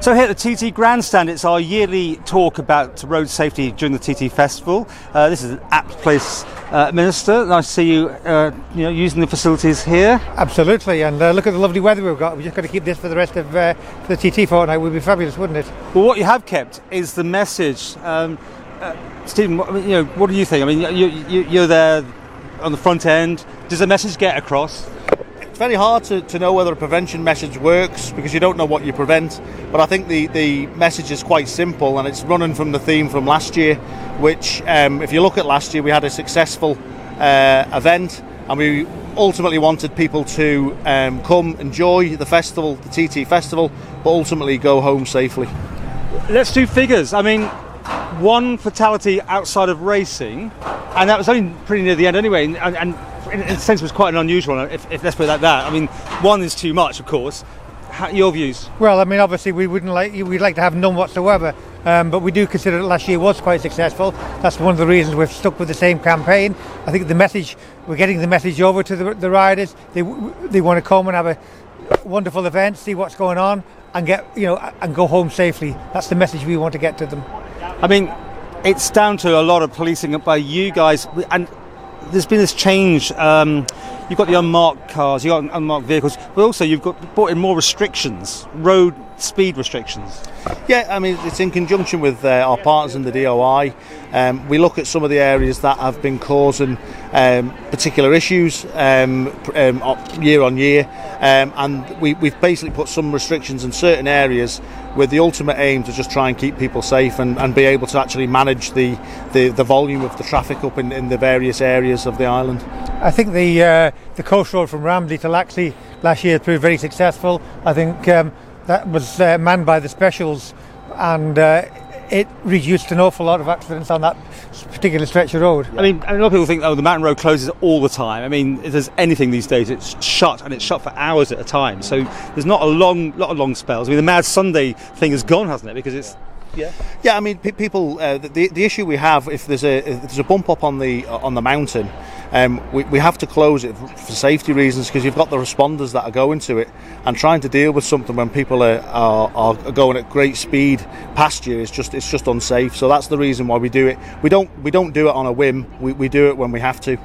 So here at the TT Grandstand, it's our yearly talk about road safety during the TT Festival. This is an apt place, Minister. Nice to see you, using the facilities here. Absolutely, and look at the lovely weather we've got. We've just got to keep this for the rest of the TT fortnight. Would be fabulous, wouldn't it? Well, what you have kept is the message. Stephen, what do you think? I mean, you're there on the front end. Does the message get across? It's very hard to know whether a prevention message works because you don't know what you prevent, but I think the message is quite simple, and it's running from the theme from last year, which if you look at last year, we had a successful event, and we ultimately wanted people to come enjoy the festival, the TT Festival, but ultimately go home safely. Let's do figures. I mean, one fatality outside of racing, and that was only pretty near the end anyway, and in a sense it was quite an unusual one, if let's put it like that. I mean, one is too much, of course. Your views? Well, I mean, obviously we'd like to have none whatsoever, but we do consider that last year was quite successful. That's one of the reasons we've stuck with the same campaign. I think we're getting the message over to the riders. They want to come and have a wonderful event, see what's going on, and and go home safely. That's the message we want to get to them. I mean, it's down to a lot of policing by you guys, and there's been this change. You've got the unmarked cars, you've got unmarked vehicles, but also you've brought in more restrictions, road speed restrictions. Yeah, I mean, it's in conjunction with our partners in the DOI. We look at some of the areas that have been causing particular issues year on year, and we've basically put some restrictions in certain areas with the ultimate aim to just try and keep people safe and be able to actually manage the volume of the traffic up in the various areas of the island. I think the coast road from Ramsey to Laxey last year proved very successful. I think that was manned by the specials, and it reduced an awful lot of accidents on that particular stretch of road. I mean, a lot of people think, the mountain road closes all the time. I mean, if there's anything these days, it's shut, and it's shut for hours at a time. So there's not a lot of long spells. I mean, the Mad Sunday thing is gone, hasn't it? Because it's I mean, people. The issue we have, if there's a bump up on the mountain, we have to close it for safety reasons, because you've got the responders that are going to it, and trying to deal with something when people are going at great speed past you it's just unsafe. So that's the reason why we do it. We don't do it on a whim. We do it when we have to.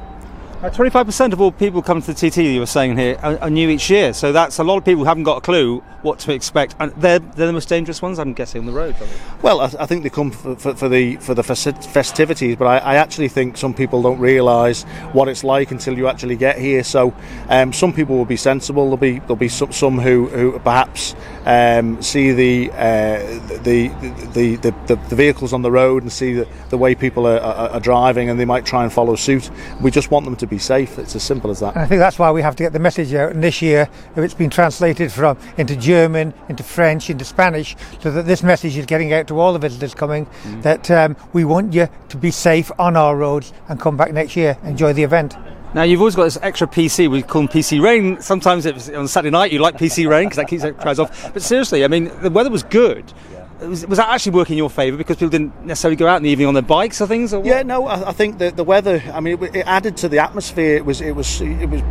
25% of all people coming to the TT, you were saying here, are new each year. So that's a lot of people who haven't got a clue what to expect, and they're the most dangerous ones, I'm guessing, on the road. Well, I think they come for the festivities, but I actually think some people don't realise what it's like until you actually get here. So some people will be sensible. There'll be some who perhaps see the vehicles on the road and see the way people are driving, and they might try and follow suit. We just want them to be safe. It's as simple as that. And I think that's why we have to get the message out. And this year, if it's been translated into German, into French, into Spanish, so that this message is getting out to all the visitors coming, that we want you to be safe on our roads and come back next year, enjoy the event. Now, you've always got this extra PC, we call them PC rain. Sometimes on Saturday night you like PC rain because that keeps the crowds off. But seriously, I mean, the weather was good. Was that actually working in your favour because people didn't necessarily go out in the evening on their bikes or things? Or what? Yeah, no, I think the weather. I mean, it added to the atmosphere. It was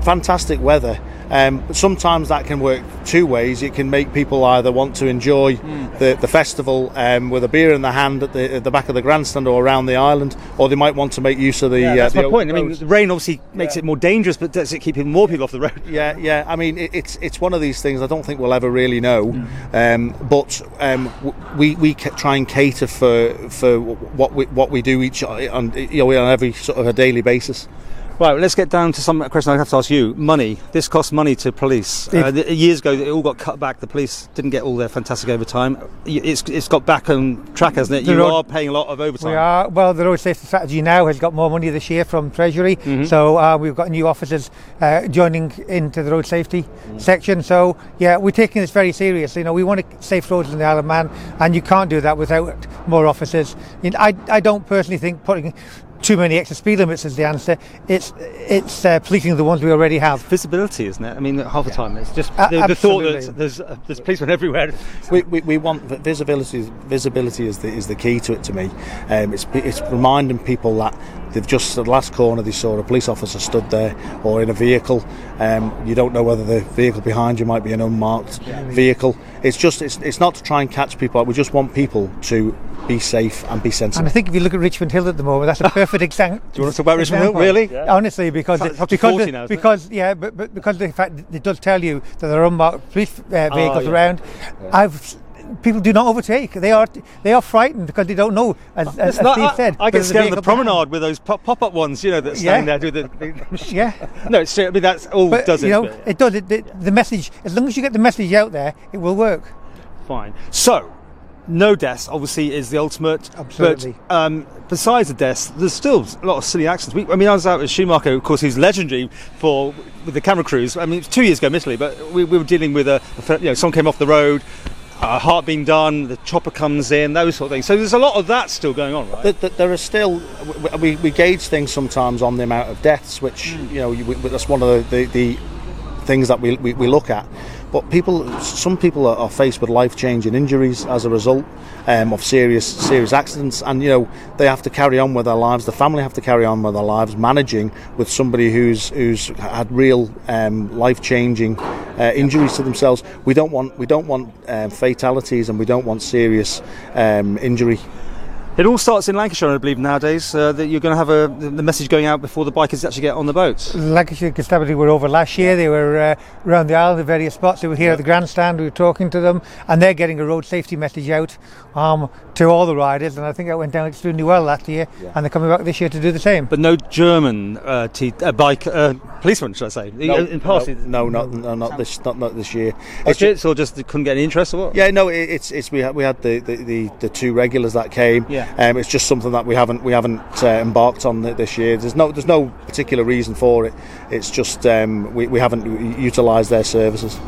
fantastic weather. But sometimes that can work two ways. It can make people either want to enjoy the festival with a beer in their hand at the back of the grandstand or around the island, or they might want to make use of the. That's the my point. I mean, the rain obviously makes it more dangerous, but does it keep more people off the road? Yeah. I mean, it's one of these things. I don't think we'll ever really know. But we try and cater for what we do on every sort of a daily basis. Right, let's get down to some question I have to ask you. Money. This costs money to police. Years ago, it all got cut back. The police didn't get all their fantastic overtime. It's got back on track, hasn't it? You are paying a lot of overtime. We are. Well, the road safety strategy now has got more money this year from Treasury. So we've got new officers joining into the road safety section. So yeah, we're taking this very seriously. We want safe roads in the Isle of Man, and you can't do that without more officers. I don't personally think putting too many extra speed limits is the answer. It's policing the ones we already have. Visibility, isn't it? I mean, half the time it's just the thought that there's policemen everywhere. We want visibility. Visibility is the key to it. To me, it's reminding people that they've just at the last corner they saw a police officer stood there or in a vehicle. You don't know whether the vehicle behind you might be an unmarked vehicle. It's not to try and catch people out. We just want people to be safe and be sensible. And I think if you look at Richmond Hill at the moment, that's a perfect example. Do you want to talk about Richmond Hill? Really? Yeah. Honestly, because of the fact that it does tell you that there are unmarked police vehicles around. Yeah. People do not overtake. They are frightened because they don't know. As Steve said, I get scared on the promenade with those pop-up ones, that stand there. No, it's true. I mean, that's all. But, does it? It does. The message. As long as you get the message out there, it will work. Fine. So, no deaths obviously is the ultimate. Absolutely. But besides the deaths, there's still a lot of silly accidents. I was out with Schumacher, of course, who's legendary with the camera crews. I mean, it was 2 years ago, admittedly, but we were dealing with someone came off the road. Heart being done, the chopper comes in, those sort of things. So there's a lot of that still going on, right? There are still. We gauge things sometimes on the amount of deaths, which that's one of the things that we look at. But some people are faced with life-changing injuries as a result of serious accidents, and they have to carry on with their lives. The family have to carry on with their lives, managing with somebody who's had real life-changing injuries to themselves. We don't want fatalities, and we don't want serious injury. It all starts in Lancashire, I believe, nowadays, that you're going to have the message going out before the bikers actually get on the boats. Lancashire Constabulary were over last year. They were around the island at various spots. They were here at the grandstand. We were talking to them, and they're getting a road safety message out to all the riders, and I think that went down extremely well last year, and they're coming back this year to do the same. But no German bike policemen, should I say? In past, not this year. It's or just couldn't get any interest, or what? Yeah, no, it's we had the two regulars that came. Yeah. It's just something that we haven't embarked on this year. There's no particular reason for it. It's just we haven't utilised their services.